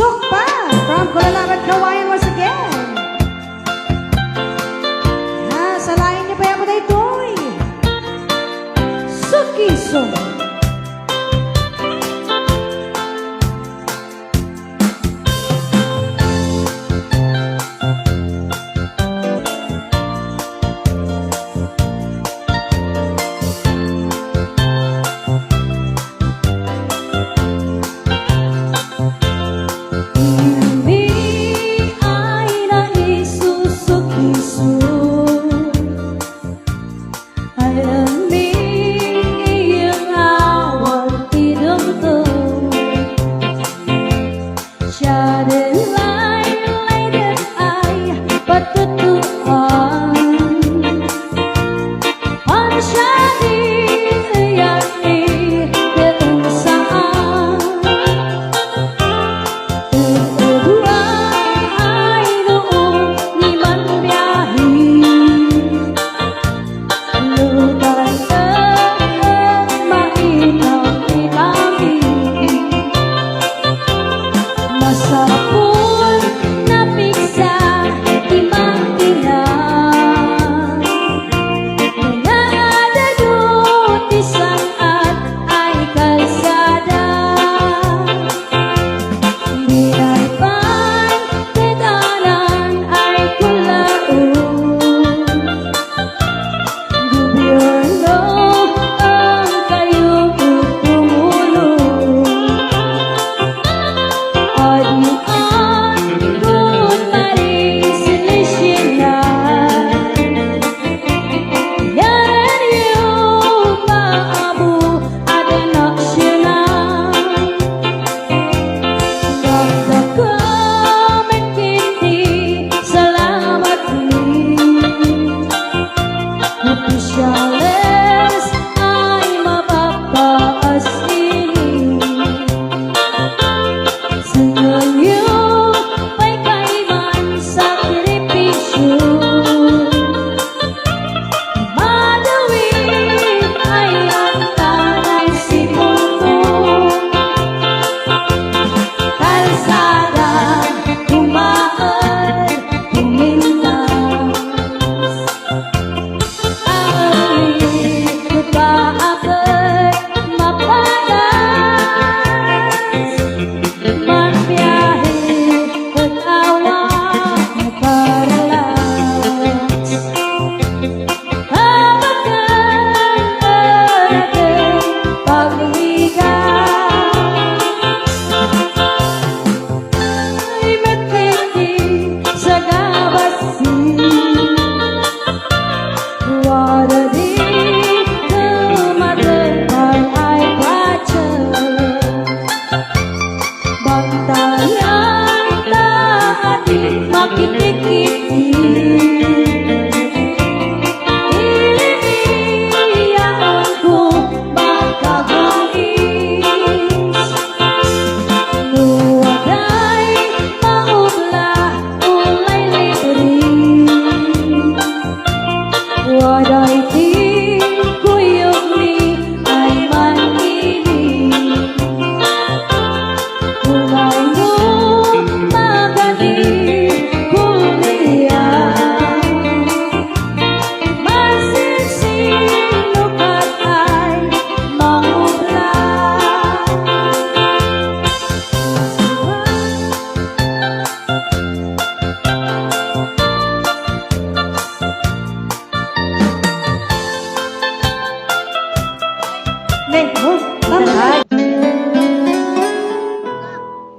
Sokpa from Kuala Kawayan once again. Salain niyo pa ako na ito'y Sukiso.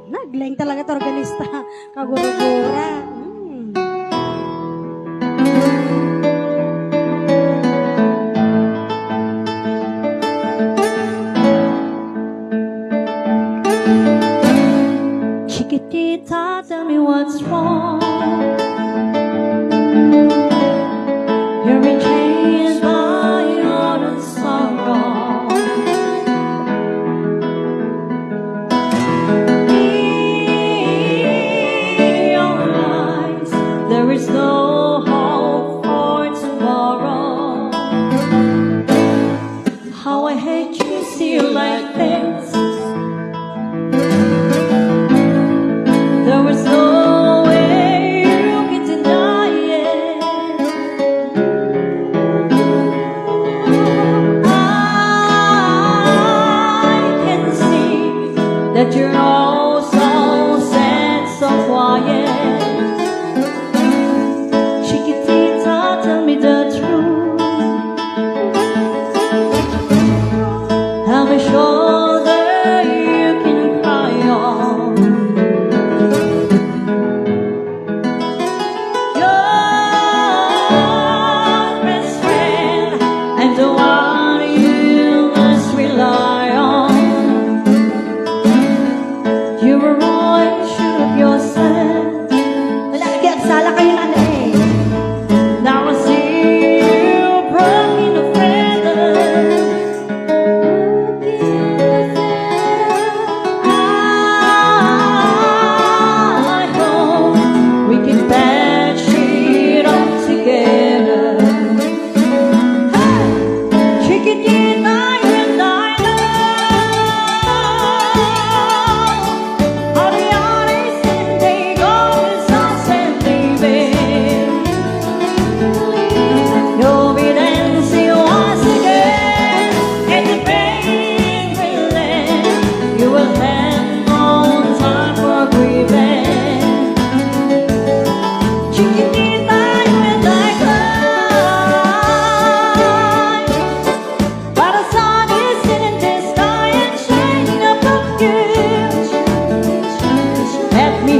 Naglaing talaga ito organista. Kagurugura. Chiquitita, tell me what's wrong. You're changed by all the sorrow. There is no hope for tomorrow. How I hate you still like this.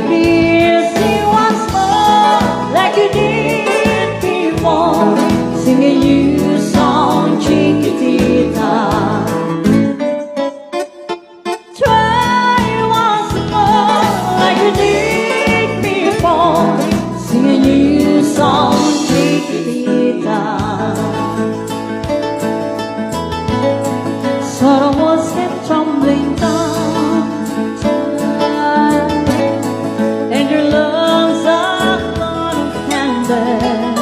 hear you sing once more like you did before, singing you song, chiquitita. Try once more like you did before, singing you song, chiquitita. 서로 모습 tumbling down, and your lungs are gone handed.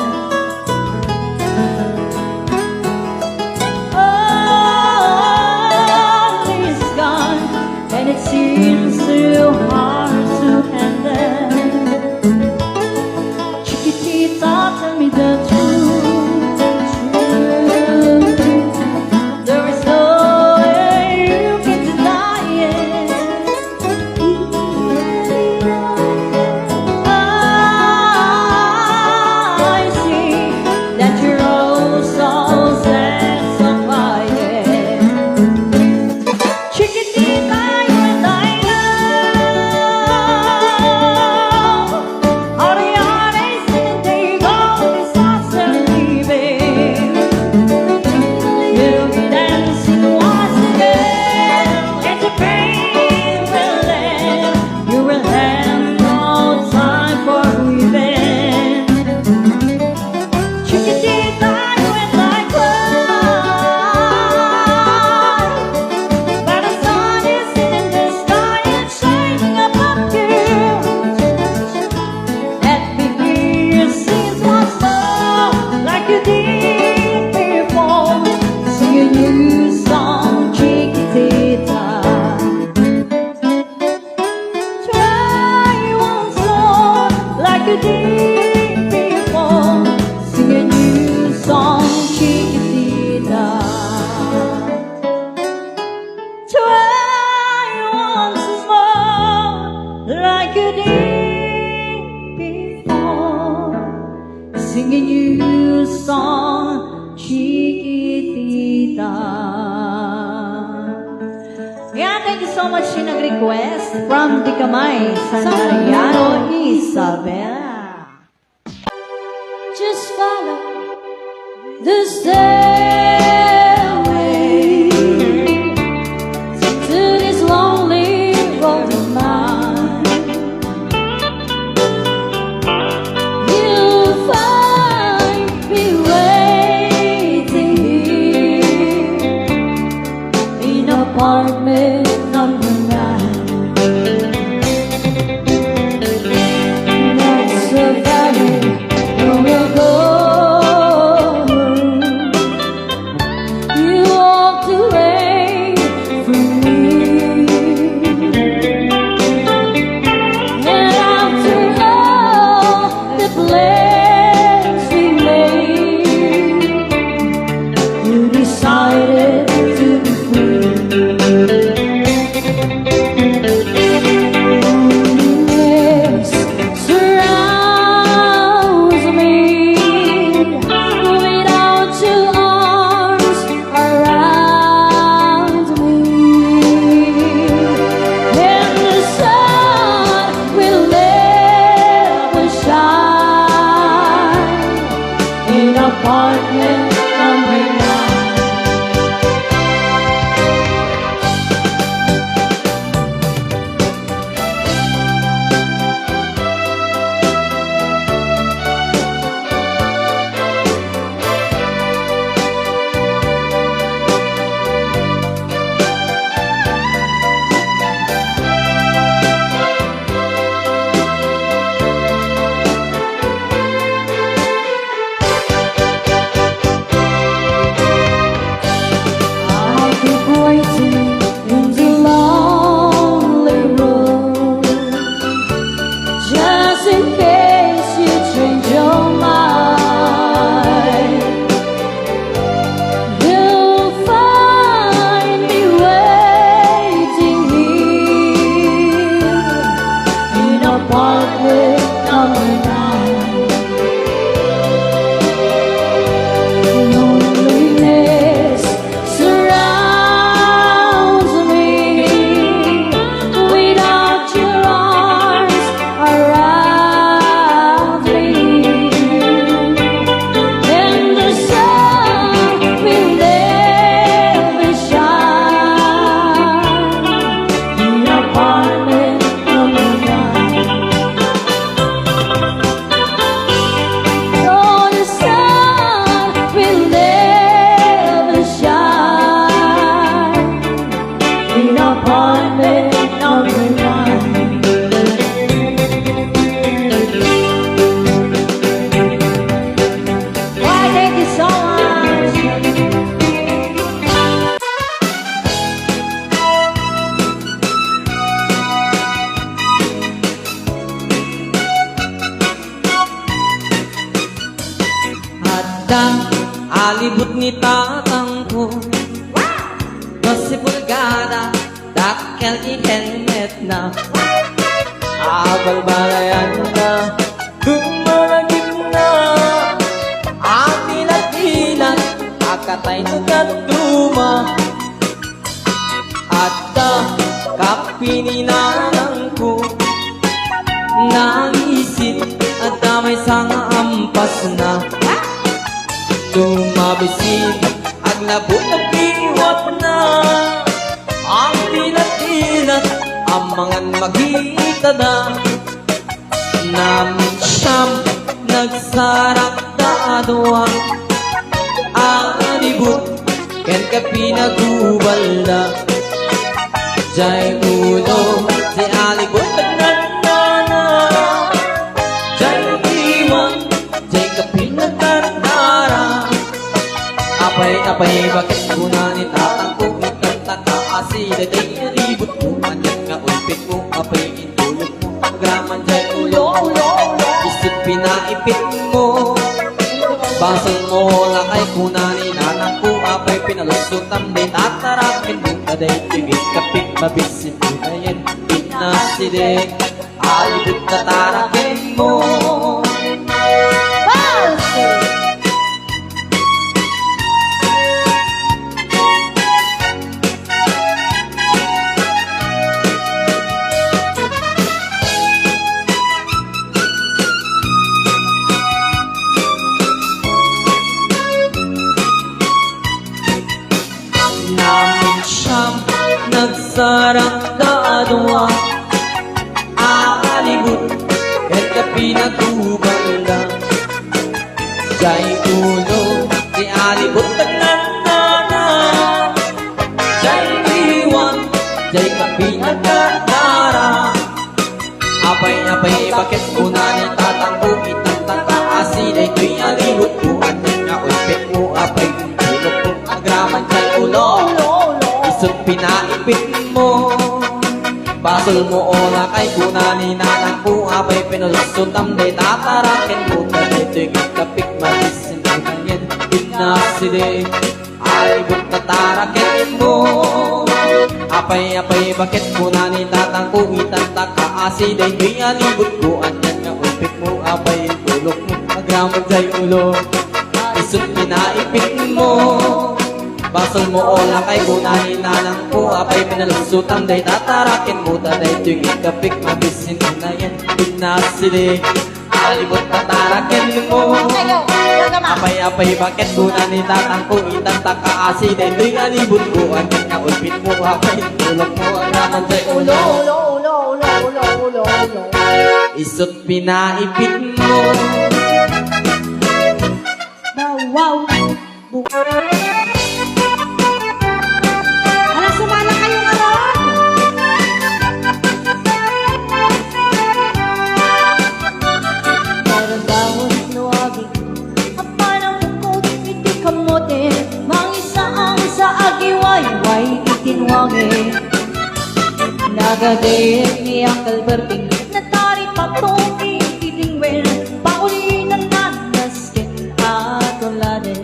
Oh, is gone, and it seems so hard to handle. Chiquitita, tell me the truth, the truth. There is no way you can deny it. I see that you're oh so sad, so quiet. Chiquitita, you and I know how the holidays and they go, it's us and leaving. You'll be dancing once again, and the pain will end. You will have no time for revenge. Chiquitita, you and I cry, but the sun is in the sky and shining above you. Let me hear you sing once more like you did before, sing a new song, chiquitita. Try once more like you did before, sing a new song, chiquitita. Try once more like you did before, sing a new song, chiquitita. Yeah, thank you so much. Nag-request from Di Kamay, Santariano, Isabela. Just follow the stairway to this lonely road of mine. You'll find me waiting here in apartment number 9. That's a valley long ago. You walked away from me, and after all the plans we made, you decided to be free. Loneliness surrounds me without your arms around me, and the sun will never shine in apartment number 9. alibut ni tatang ko. Kasi pulgada, dakkel di helmet na. Abang balayan na, dumaragit na. Ang ilat-ilat, akatay tugat luma. At kapininanang ko, nangisit at damay sang ampas na. Tumabisin, ang labot at iwat na. Ang tilat-tilat, ang mga magita na. Namin siyam, nagsarak na adwa. Alibut, ken ka pinagubal na. Jay ulo, si alibut at nanana. Jay iwan, jay ka pinagdardara. Apay, bakit kuna ni tatang ko itagtaka asila day alibut mo, anyan nga ulpit mo, apay intulog mo, graman jay ulo, isip pinaipit mo. Basal mo lakay kuna ni nanang ko, apay pinalusutam day tatarakin mo, kaday tigit kapit mabisin mo na yan, pinasidik, alibut tatarakin mo. Namin siyam nagsarang daadwa. Alibut, kahit ka pinagubal lang. Jay ulo, di alibut at nanana. Jay iwan, jay ka pinagdardara. Apay, bakit kuna ni tatang ko itagtaka asilay ko'y alibut ko. Anyan nga ulpit mo, apay tulog mo, agraman jay ulo. Isot pinaipit mo. Basol mo ola kay kuna ni nanang ko, apay pinusutam day tatarakin mo. Kaday tigit kapik malisin mo na yan, pinaside, alibut tatarakin mo. Apay, bakit kuna ni tatang ko itagtaka asiday ko'y alibut ko. Anyan nga ulpit mo, apay tulog mo, agraman jay ulo. Isot pinaipit mo. Basol mo ola kay kuna ni nanang ko, apay pinalusutan day tatarakin mo. Taday tigit kapik mabisin mo na yan, pinasili, alibut tatarakin mo. Apay, bakit kuna ni tatang ko itagtaka asiday ko'y alibut ko. Anyan nga ulpit mo, apay tulog mo, agraman jay ulo. Isot pinaipit mo. Wow. Ala, sumala kayo ngayon. Meron bawon nuwagi, aparang bukod iti kamote, mangisa ang sa agiwayway itinwagi. Nagadayek ni Uncle Berting, natari patong ititingwel, paulinan nanas kin atuladen.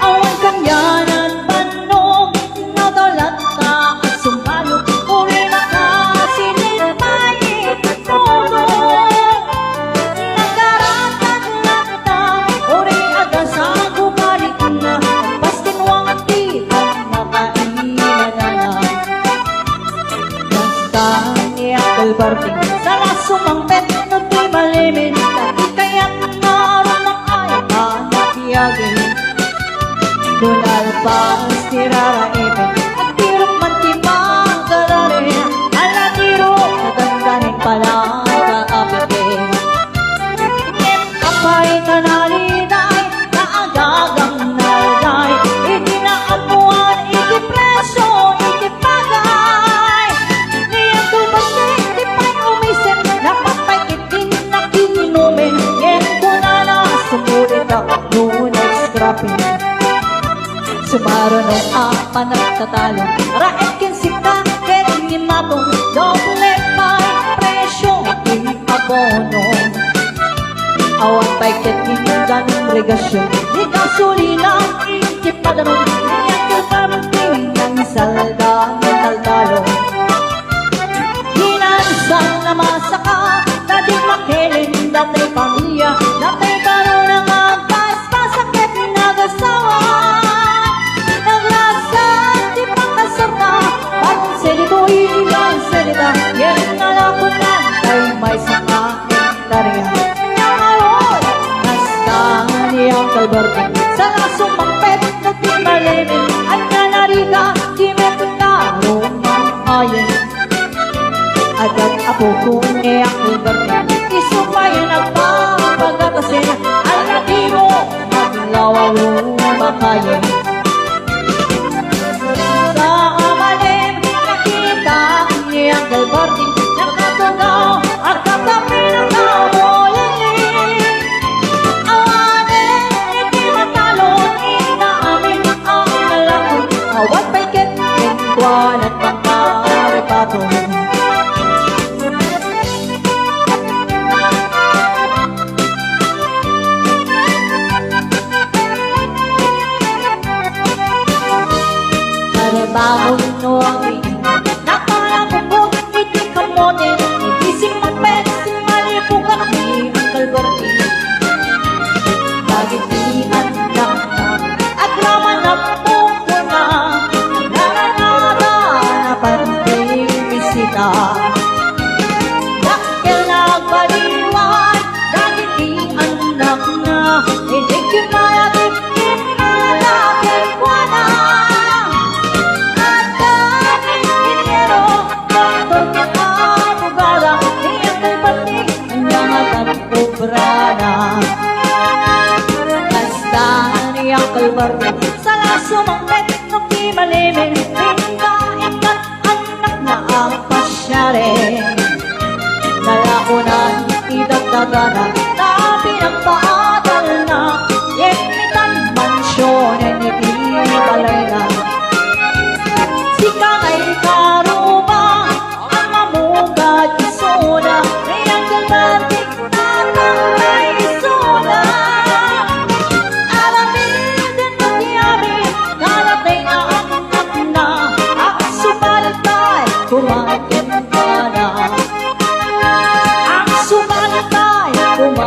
Awan kanyanan panog, nadolat ka at sumbalog, uri makasilid pahit at tulog. Nagkaratan lata, uri agasago balik na, bastinwang titan nakainan na. Basta ni Uncle Berting, sala sumangpet no di malimin, kaya't naroon ang ay nakiyagin. Dunal pas tiraraipin, at tirok man timang galarin, ala tiro nadandanin pala kaapipin. Ngem apay tanaliday, naagagang nalday, itinaapuan, itipreso, itipagay. Niyang tumasik, di pa'y umisin, napapay kitin na kininumin, ngem kunana sumulit ako nunay scrapping. Sumaro nung apan nagtatalo, raet kinsita, ketingin matong, doble pa'y presyo, iti abono. Awan pa'y ketingin ganun kongregasyon di gasolina, ikip padanong iyan kalparting ng salgang taldalo. Hinansang na masaka, dati makilin, dati pamilya, dati karoon ng magpaspasakit nag-asawa. Naglasan, di pangkasarta, bagong selito, ibang selita, yan ang alakunan, ay may sakain tariya. Yang alon, nastahan niyang kalbarting, sa lasong mangpet, nagtimalimin, at nanariga, di may pagkarong ang ayin. Agad ako kung iyak kalbarting, isumpayan nagpapagatasin, ang laki mo, maglawalo makayin. Sa amalim, nakita niyang kalbarting, nakatugaw at katabi ng kamuliling. Awanin, hindi matalon, inaamin ang alakon, awat paikit, lingkwan at pangkaripato. Bangon no ang rin, nakalabubog, hindi kamotin, hindi simapet, simalipugan ni ang kalbarting. Bagitian lang na, agraman na pupo na, naranada na panting bisita. Dakil nagbaliwan, bagitian lang na, hindi kimayagit, kimalakit kwa na. Ang kalbarting sa laso mangpet no kimalimin, pinaikat anak na ang pasyare. Nalakunan idagdagana na pinagpaadal na, yemitan mansyon and ipibalay na. Sika ay karuba ang mamugad isuna, niyang kalbarting tatangay isuna. Kumain ka na, ang sumalat ay kumain.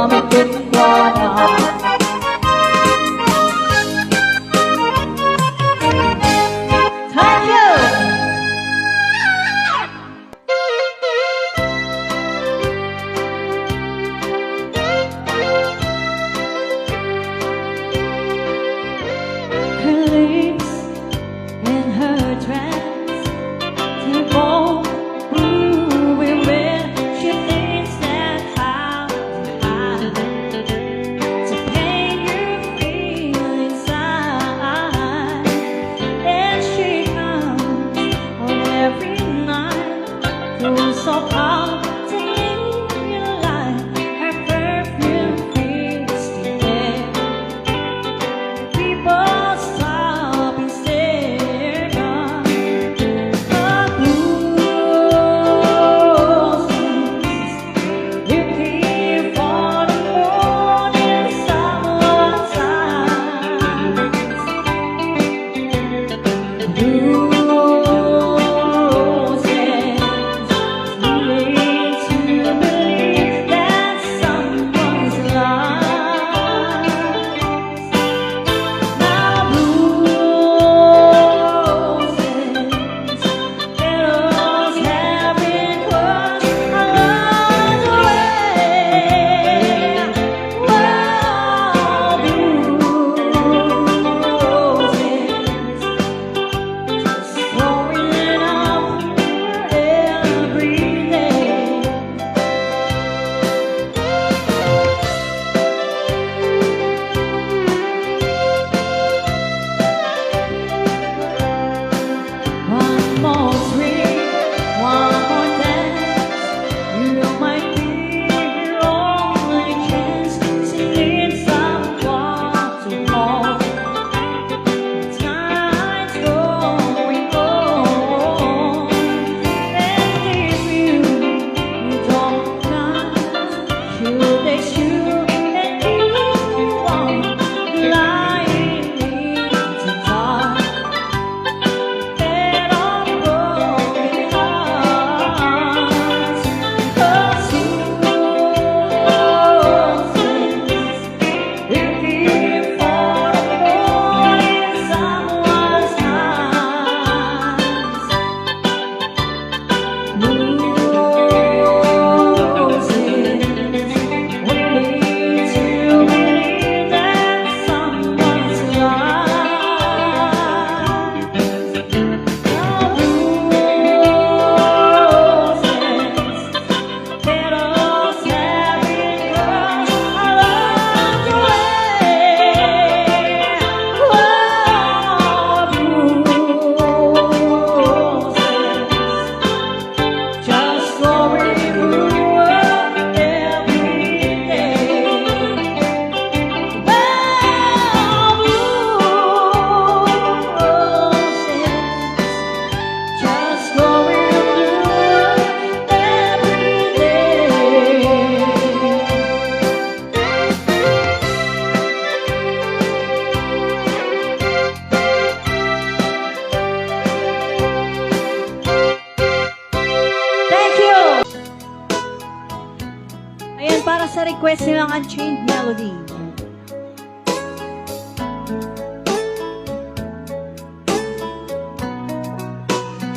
Ayan, para sa request nilang Unchained Melody.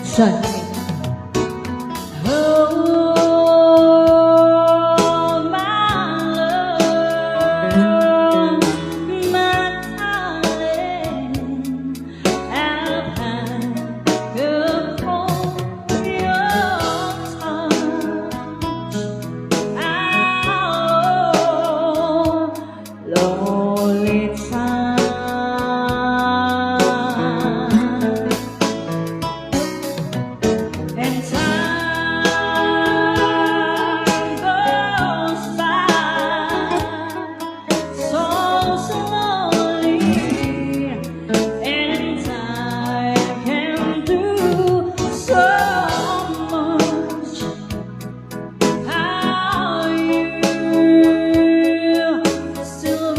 Sunday. Oh, my love, my darling, I've had good hold your touch. Oh, lonely time. And time goes by so slowly, and time can do so much. How you still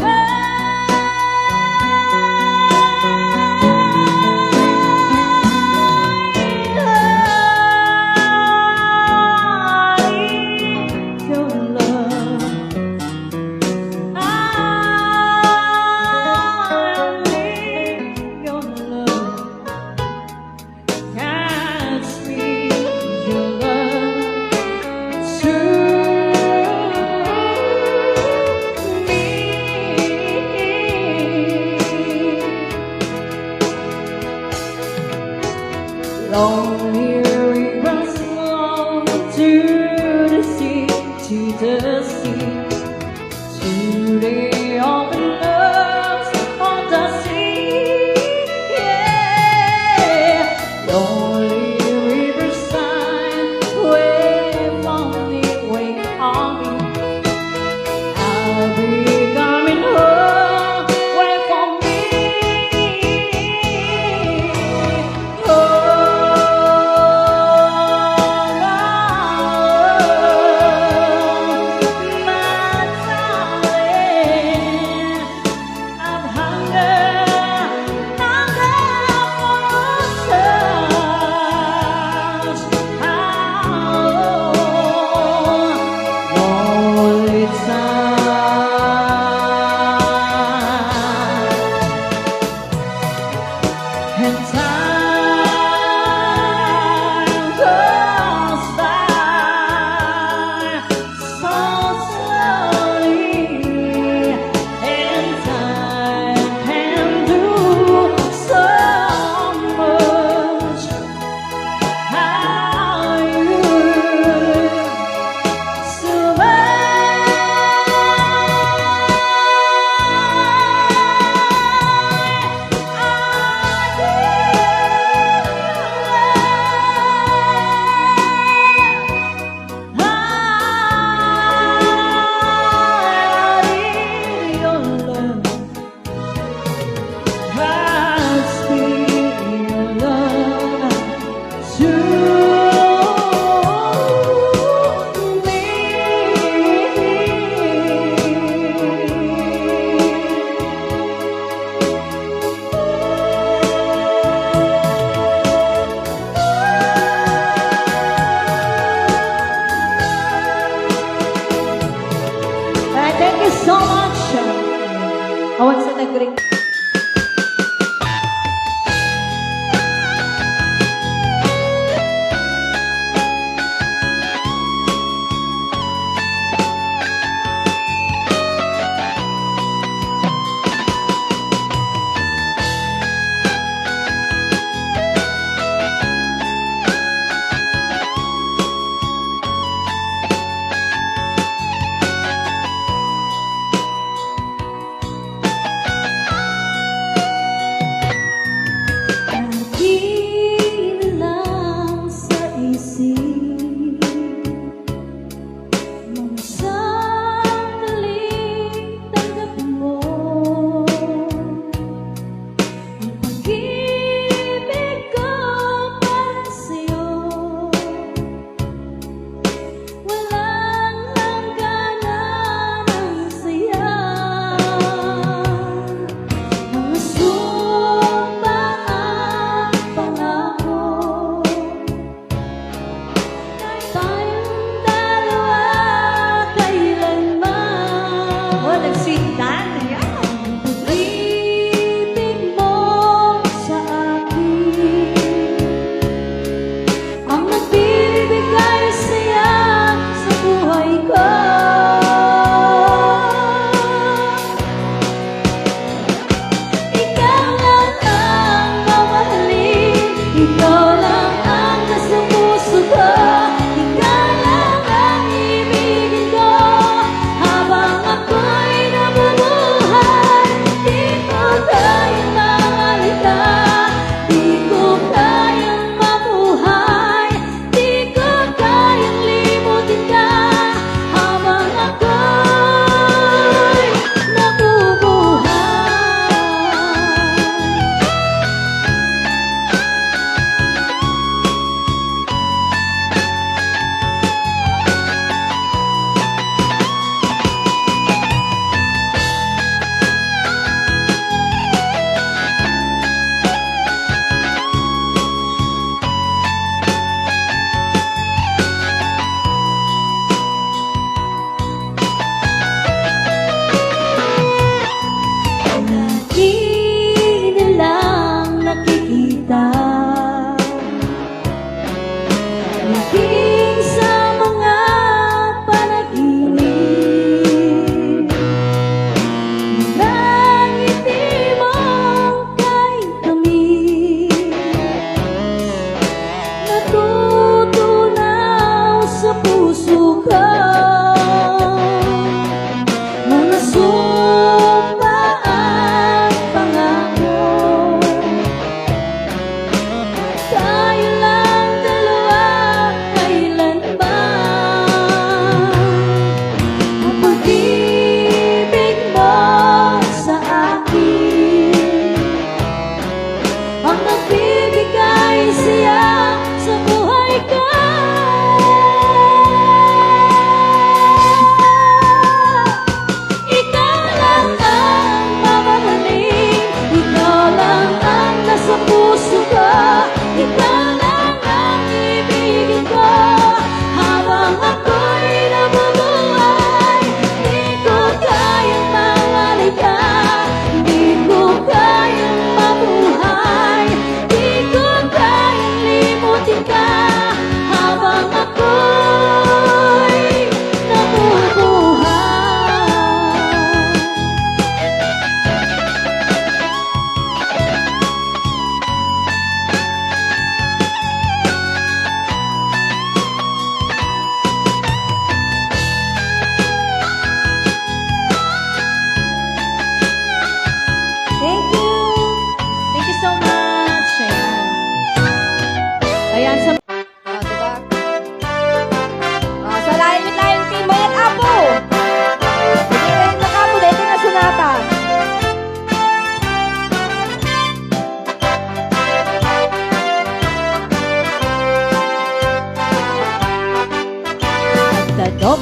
your love. I need your love. Can't speak your love to me. Lonely rivers flow to the sea, to the sea, to the open arms of the sea. Yeah, lonely rivers sigh, wait on me, wait on me. I'll be coming home, wait for me. Oh, my darling, I'm hunger for touch. Lonely time, and time goes by so slowly, and time can do so much. How you thank you so much. Awan sa nag-ring.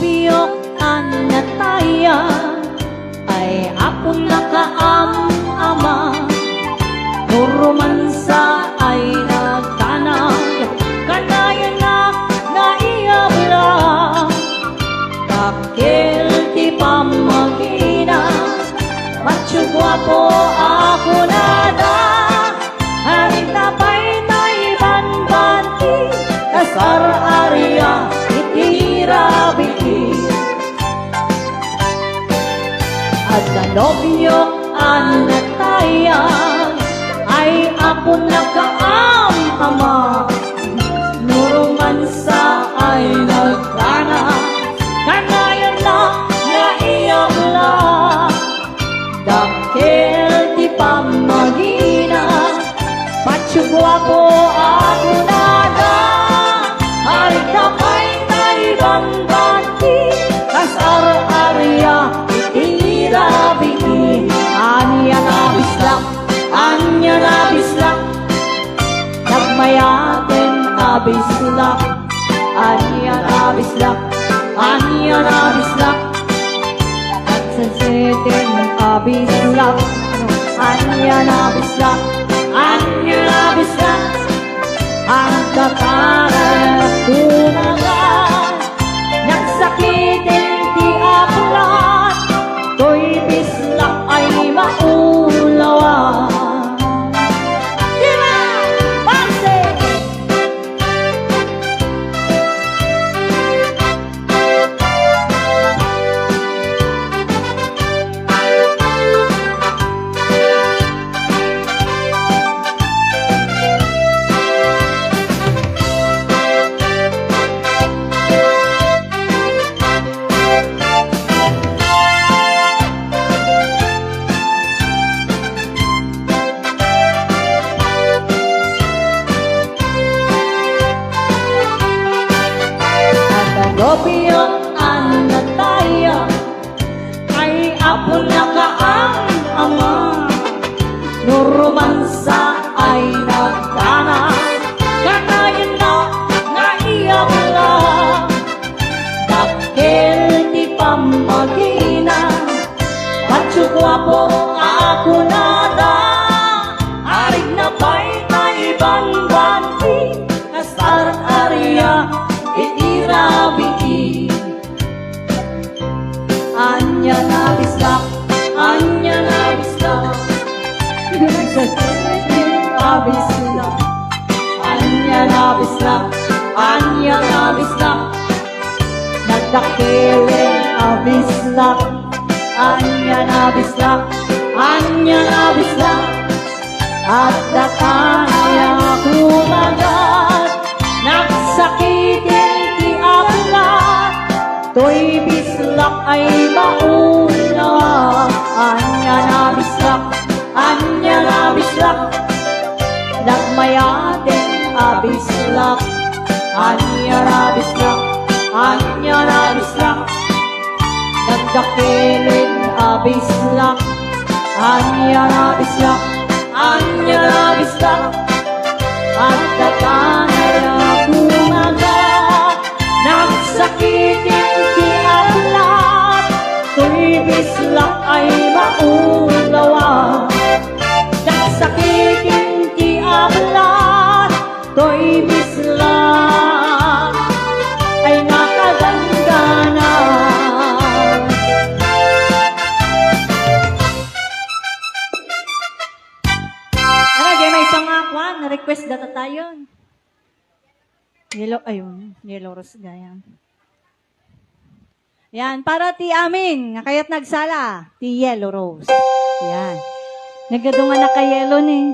nobiyok anataya ay ako nakaam-ama. Nurumansa ay nagtanag, kanayan na naiyabla. Kakil ti pamagina, macho guwapo ako nada. Harita pa'y naibanbanti, kasar arya itirabiti. At na nobyo anataya ay ako nakaam-ama. Nurumansa ay nagkana, kanayan na naiyabla. Dakil di pamagina, macho guwapo ako nada. Harit na pa'y naibanbanti, kasar arya itirabiti. Anya na bislak, anya na bislak, nagmayaten abislak. Anya na bislak, anya na bislak, nagsaseten abislak. Anya na bislak, anya na bislak, ang kakarat tumagal. Nagsakitin ti aplat, to'y bislak ay maulawa. Diba? Panse! Nobiyok anataya ay ako nakaam-ama. Nurumansa ay nagtana, kanayan na naiyabla. Dakil di pamagina, macho guwapo ako nada. Arig na pa'y naibanbanti, kasar arya itirabiti. Anya na bislak, anya na bislak, nagsasasing abislak. Anya na bislak, anya na bislak, nagdakilin abislak. Anya na bislak, anya na bislak, at dakaya kumagat. Nagsakitin ti aplat, to'y bislak ay maulawa. Anya na bislak, anya na bislak, nagmayaten abislak. Anya na bislak, anya na bislak, nagdakilin abislak. Anya na bislak, anya na bislak, at katanaya kumagat. Nagsakitin ti aplat, to'y bislak ay maulawa. Nagsakitin ti aplat, to'y bislak ay nakagandana. Ano, di may isang akwan, na-request data tayo. Yellow, ayun, yellow rose ganyan. Yan, para ti amin, nga kaya't nagsala, ti yellow rose. Yan. Nagdadungan na kay yellow ni.